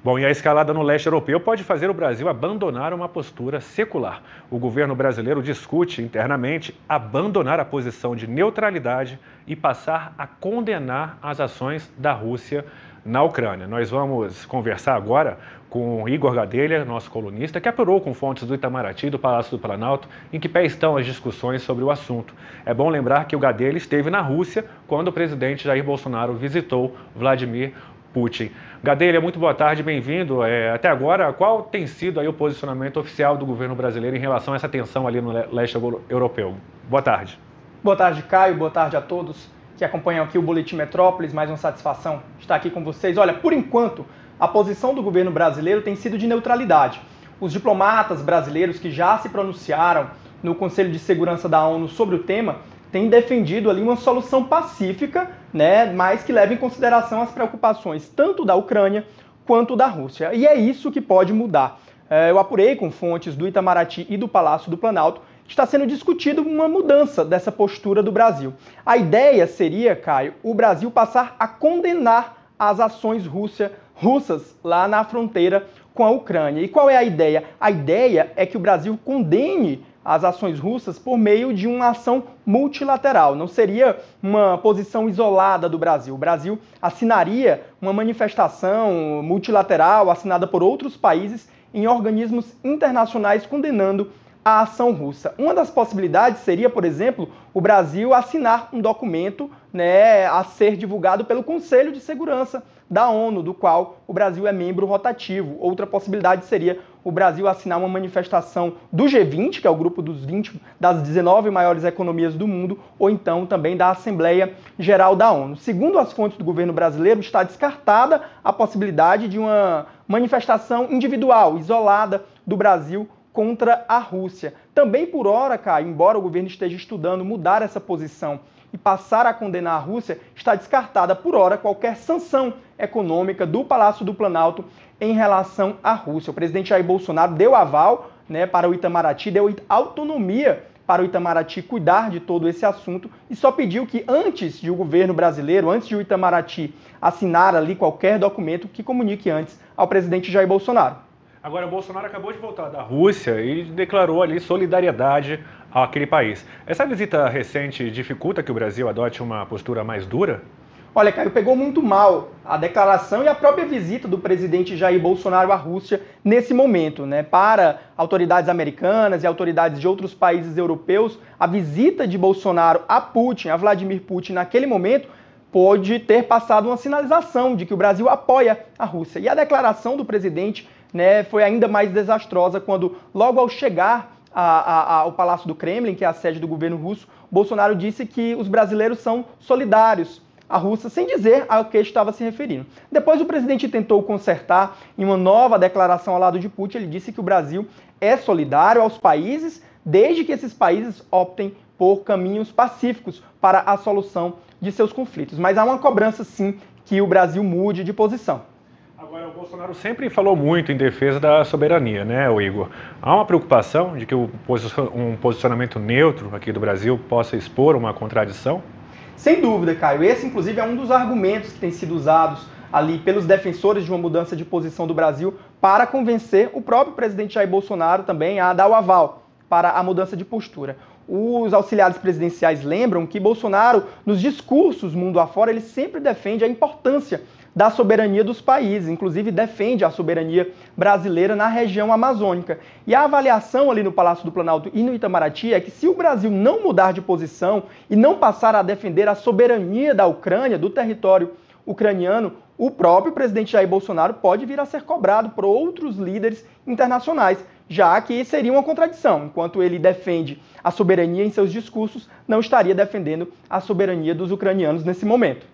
Bom, e a escalada no leste europeu pode fazer o Brasil abandonar uma postura secular. O governo brasileiro discute internamente abandonar a posição de neutralidade e passar a condenar as ações da Rússia na Ucrânia. Nós vamos conversar agora com Igor Gadelha, nosso colunista, que apurou com fontes do Itamaraty e do Palácio do Planalto em que pé estão as discussões sobre o assunto. É bom lembrar que o Gadelha esteve na Rússia quando o presidente Jair Bolsonaro visitou Vladimir Putin. Gadelha, muito boa tarde, bem-vindo. Até agora, qual tem sido aí o posicionamento oficial do governo brasileiro em relação a essa tensão ali no leste europeu? Boa tarde. Boa tarde, Caio. Boa tarde a todos que acompanham aqui o Boletim Metrópolis. Mais uma satisfação estar aqui com vocês. Olha, por enquanto, a posição do governo brasileiro tem sido de neutralidade. Os diplomatas brasileiros que já se pronunciaram no Conselho de Segurança da ONU sobre o tema têm defendido ali uma solução pacífica, mas que leva em consideração as preocupações tanto da Ucrânia quanto da Rússia. E é isso que pode mudar. Eu apurei com fontes do Itamaraty e do Palácio do Planalto que está sendo discutido uma mudança dessa postura do Brasil. A ideia seria, Caio, o Brasil passar a condenar as ações russas lá na fronteira com a Ucrânia. E qual é a ideia? A ideia é que o Brasil condene as ações russas por meio de uma ação multilateral. Não seria uma posição isolada do Brasil. O Brasil assinaria uma manifestação multilateral assinada por outros países em organismos internacionais condenando a ação russa. Uma das possibilidades seria, por exemplo, o Brasil assinar um documento a ser divulgado pelo Conselho de Segurança da ONU, do qual o Brasil é membro rotativo. Outra possibilidade seria o Brasil assinar uma manifestação do G20, que é o grupo das 19 maiores economias do mundo, ou então também da Assembleia Geral da ONU. Segundo as fontes do governo brasileiro, está descartada a possibilidade de uma manifestação individual, isolada do Brasil contra a Rússia. Também por hora, Caio, embora o governo esteja estudando mudar essa posição e passar a condenar a Rússia, está descartada por hora qualquer sanção econômica do Palácio do Planalto em relação à Rússia. O presidente Jair Bolsonaro deu aval para o Itamaraty, deu autonomia para o Itamaraty cuidar de todo esse assunto e só pediu que antes de o governo brasileiro, antes de o Itamaraty assinar ali qualquer documento, que comunique antes ao presidente Jair Bolsonaro. Agora, o Bolsonaro acabou de voltar da Rússia e declarou ali solidariedade àquele país. Essa visita recente dificulta que o Brasil adote uma postura mais dura? Olha, Caio, pegou muito mal a declaração e a própria visita do presidente Jair Bolsonaro à Rússia nesse momento, Para autoridades americanas e autoridades de outros países europeus, a visita de Bolsonaro a Putin, a Vladimir Putin, naquele momento, pode ter passado uma sinalização de que o Brasil apoia a Rússia. E a declaração do presidente foi ainda mais desastrosa quando, logo ao chegar ao Palácio do Kremlin, que é a sede do governo russo, Bolsonaro disse que os brasileiros são solidários à Rússia, sem dizer ao que estava se referindo. Depois o presidente tentou consertar em uma nova declaração ao lado de Putin. Ele disse que o Brasil é solidário aos países, desde que esses países optem por caminhos pacíficos para a solução de seus conflitos. Mas há uma cobrança, sim, que o Brasil mude de posição. Agora, o Bolsonaro sempre falou muito em defesa da soberania, Igor? Há uma preocupação de que um posicionamento neutro aqui do Brasil possa expor uma contradição? Sem dúvida, Caio. Esse, inclusive, é um dos argumentos que têm sido usados ali pelos defensores de uma mudança de posição do Brasil para convencer o próprio presidente Jair Bolsonaro também a dar o aval para a mudança de postura. Os auxiliares presidenciais lembram que Bolsonaro, nos discursos mundo afora, ele sempre defende a importância da soberania dos países, inclusive defende a soberania brasileira na região amazônica. E a avaliação ali no Palácio do Planalto e no Itamaraty é que se o Brasil não mudar de posição e não passar a defender a soberania da Ucrânia, do território ucraniano, o próprio presidente Jair Bolsonaro pode vir a ser cobrado por outros líderes internacionais, já que seria uma contradição. Enquanto ele defende a soberania em seus discursos, não estaria defendendo a soberania dos ucranianos nesse momento.